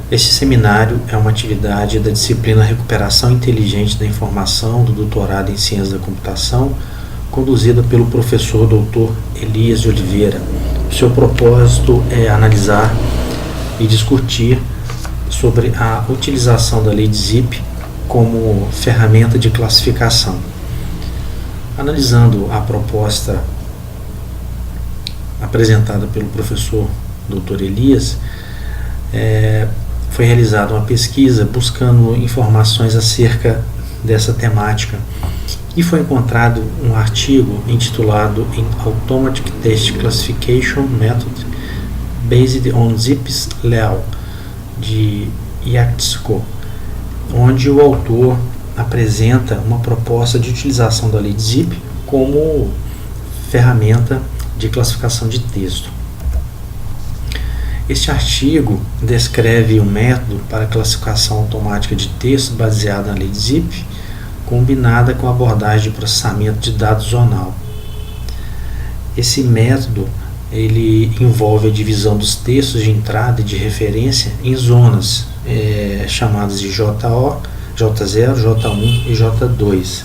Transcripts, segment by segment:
Este seminário é uma atividade da disciplina Recuperação Inteligente da Informação do doutorado em Ciências da Computação, conduzida pelo professor Dr. Elias de Oliveira. O seu propósito é analisar e discutir sobre a utilização da lei de Zipf como ferramenta de classificação. Analisando a proposta apresentada pelo professor Dr. Elias, foi realizada uma pesquisa buscando informações acerca dessa temática e foi encontrado um artigo intitulado In Automatic Test Classification Method Based on Zipf's Law, de Iachtsco, onde o autor apresenta uma proposta de utilização da lei de Zipf como ferramenta de classificação de texto. Este artigo descreve um método para classificação automática de texto baseado na lei de Zipf, combinada com a abordagem de processamento de dados zonal. Esse método ele envolve a divisão dos textos de entrada e de referência em zonas chamadas de JO, J0, J1 e J2.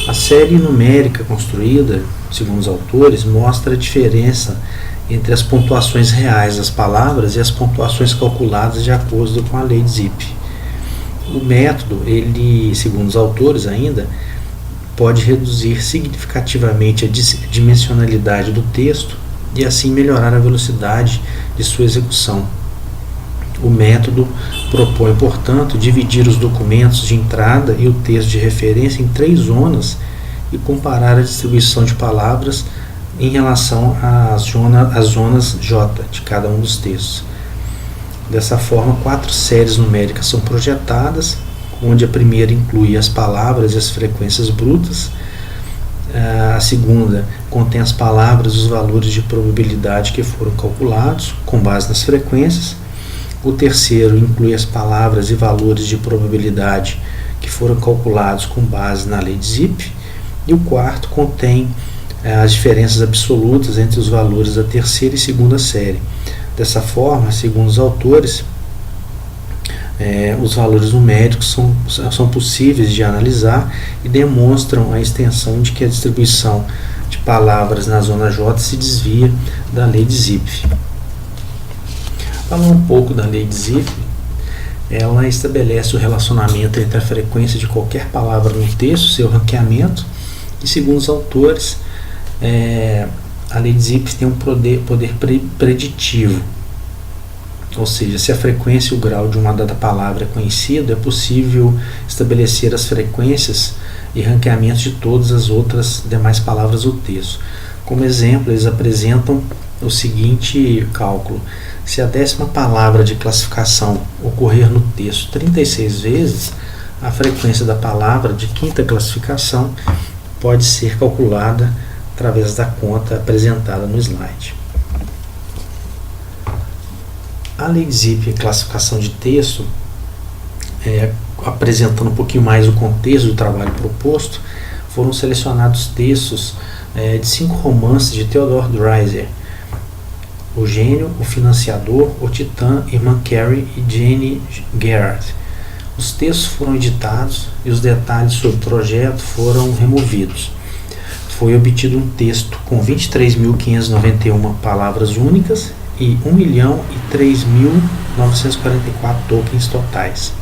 A série numérica construída, segundo os autores, mostra a diferença entre as pontuações reais das palavras e as pontuações calculadas de acordo com a lei de Zipf. O método, ele, segundo os autores ainda, pode reduzir significativamente a dimensionalidade do texto e assim melhorar a velocidade de sua execução. O método propõe, portanto, dividir os documentos de entrada e o texto de referência em 3 zonas e comparar a distribuição de palavras em relação às zonas J de cada um dos textos. Dessa forma, 4 séries numéricas são projetadas, onde a primeira inclui as palavras e as frequências brutas, a segunda contém as palavras e os valores de probabilidade que foram calculados com base nas frequências, o terceiro inclui as palavras e valores de probabilidade que foram calculados com base na lei de Zipf, e o quarto contém as diferenças absolutas entre os valores da terceira e segunda série. Dessa forma, segundo os autores, os valores numéricos são possíveis de analisar e demonstram a extensão de que a distribuição de palavras na zona J se desvia da lei de Zipf. Falando um pouco da lei de Zipf, ela estabelece o relacionamento entre a frequência de qualquer palavra no texto, seu ranqueamento, e segundo os autores, a lei de Zipf tem um poder preditivo, ou seja, se a frequência e o grau de uma dada palavra é conhecido, é possível estabelecer as frequências e ranqueamentos de todas as outras demais palavras do texto. Como exemplo, eles apresentam o seguinte cálculo: se a 10ª palavra de classificação ocorrer no texto 36 vezes, a frequência da palavra de 5ª classificação pode ser calculada através da conta apresentada no slide. A lei de Zipf e classificação de texto, apresentando um pouquinho mais o contexto do trabalho proposto, foram selecionados textos de 5 romances de Theodore Dreiser: O Gênio, O Financiador, O Titã, Irmã Carrie e Jane Gerard. Os textos foram editados e os detalhes sobre o projeto foram removidos. Foi obtido um texto com 23.591 palavras únicas e 1.003.944 tokens totais.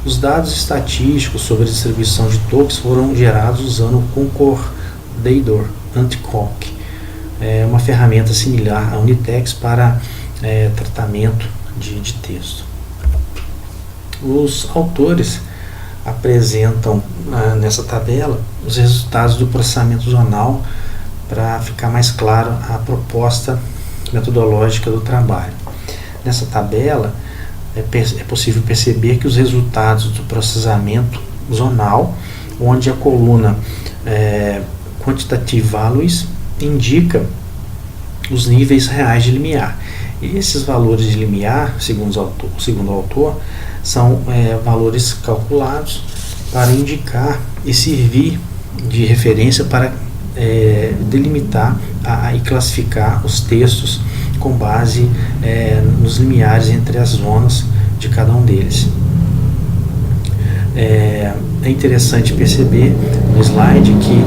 Os dados estatísticos sobre a distribuição de tokens foram gerados usando o Concordator Anticock, uma ferramenta similar à Unitext para tratamento de texto. Os autores apresentam nessa tabela os resultados do processamento zonal para ficar mais claro a proposta metodológica do trabalho. Nessa tabela é possível perceber que os resultados do processamento zonal, onde a coluna Quantitative Values indica os níveis reais de limiar. E esses valores de limiar, segundo o autor, são valores calculados para indicar e servir de referência para delimitar e classificar os textos com base nos limiares entre as zonas de cada um deles. É interessante perceber no slide que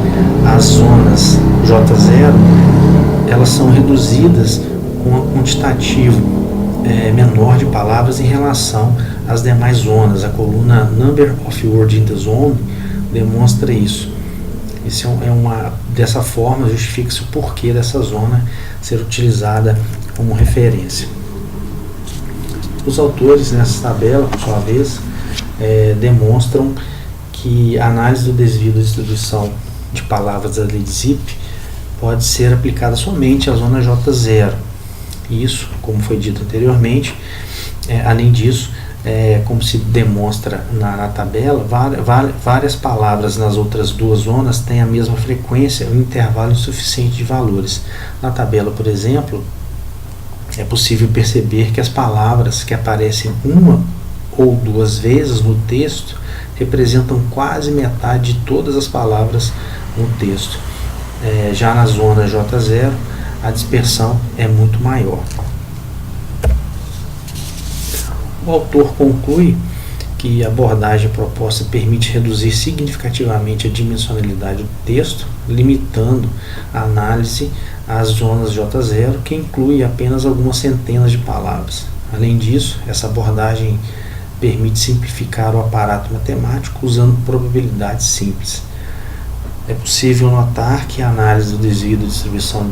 as zonas J0 elas são reduzidas com um quantitativo menor de palavras em relação às demais zonas. A coluna Number of Words in the Zone demonstra isso. Dessa forma, justifica-se o porquê dessa zona ser utilizada como referência. Os autores nessa tabela, por sua vez, demonstram que a análise do desvio da distribuição de palavras da lei de Zipf pode ser aplicada somente à zona J0. Isso, como foi dito anteriormente, além disso, como se demonstra na tabela, várias palavras nas outras duas zonas têm a mesma frequência, um intervalo insuficiente de valores. Na tabela, por exemplo, é possível perceber que as palavras que aparecem uma ou duas vezes no texto representam quase metade de todas as palavras no texto. Já na zona J0, a dispersão é muito maior. O autor conclui que a abordagem proposta permite reduzir significativamente a dimensionalidade do texto, limitando a análise às zonas J0, que inclui apenas algumas centenas de palavras. Além disso, essa abordagem permite simplificar o aparato matemático usando probabilidades simples. É possível notar que a análise do desvio da distribuição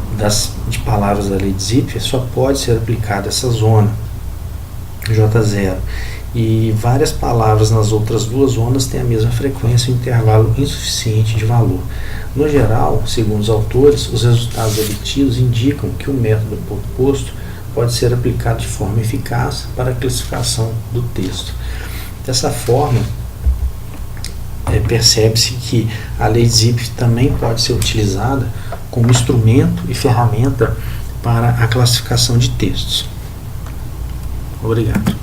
de palavras da lei de Zipf só pode ser aplicada a essa zona J0, e várias palavras nas outras duas zonas têm a mesma frequência e um intervalo insuficiente de valor. No geral, segundo os autores, os resultados obtidos indicam que o método proposto pode ser aplicado de forma eficaz para a classificação do texto. Dessa forma, percebe-se que a lei de Zipf também pode ser utilizada como instrumento e ferramenta para a classificação de textos. Obrigado.